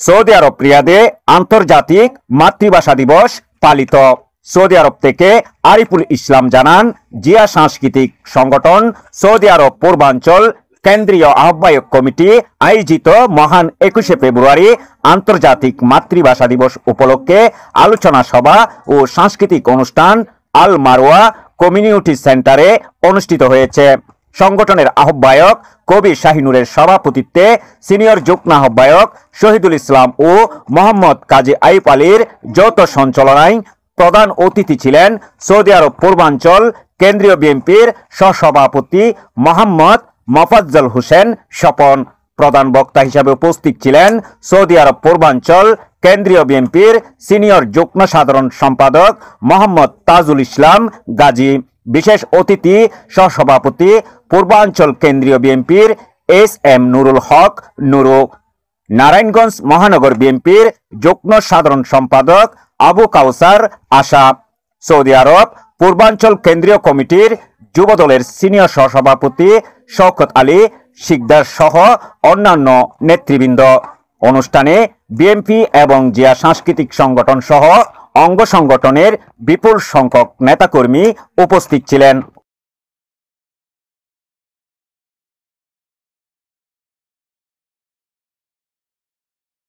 Saudi আরব রিয়াদে আন্তর্জাতিক মাতৃভাষা দিবস পালিত। সৌদি আরব থেকে আরিফুল ইসলাম জানান, জিয়া সাংস্কৃতিক সংগঠন সৌদি আরব পূর্বাঞ্চল কেন্দ্রীয় আহ্বায়ক কমিটি আয়োজিত মহান 21শে ফেব্রুয়ারি আন্তর্জাতিক মাতৃভাষা দিবস উপলক্ষে আলোচনা সভা ও সাংস্কৃতিক অনুষ্ঠান আল মারওয়া কমিউনিটি সেন্টারে অনুষ্ঠিত হয়েছে। সংগঠনের আহ্বায়ক কবি শাহিনুরের সভাপতিত্বে সিনিয়র যুগ্ম আহ্বায়ক শহীদুল ইসলাম ও মোহাম্মদ কাজী আইয়ুব আলীর যৌথ সঞ্চালনায় প্রধান অতিথি ছিলেন সৌদি আরব পূর্বাঞ্চল কেন্দ্রীয় বিএনপির সহসভাপতি মোহাম্মদ মোফাজ্জল হোসেন স্বপন। প্রধান বক্তা হিসেবে উপস্থিত ছিলেন সৌদি আরব পূর্বাঞ্চল কেন্দ্রীয় বিএনপির সিনিয়র যুগ্ম সাধারণ সম্পাদক মোহাম্মদ তাজুল ইসলাম গাজী। বিশেষ অতিথি সহসভাপতি পূর্বাঞ্চল কেন্দ্রীয় বিএনপির এস.এম. নুরুল হক নুরু। নারায়ণগঞ্জ মহানগর বিএনপির যুগ্ম সাধারণ সম্পাদক আবু কাউসার আশা। সৌদি আরব পূর্বাঞ্চল কেন্দ্রীয় কমিটির যুবদলের সিনিয়র সহসভাপতি শওকত আলী শিকদার সহ অন্যান্য নেতৃবৃন্দ। অনুষ্ঠানে বিএনপি এবং জিয়া সাংস্কৃতিক সংগঠন সহ অঙ্গ সংগঠনের বিপুল সংখ্যক নেতাকর্মী উপস্থিত ছিলেন।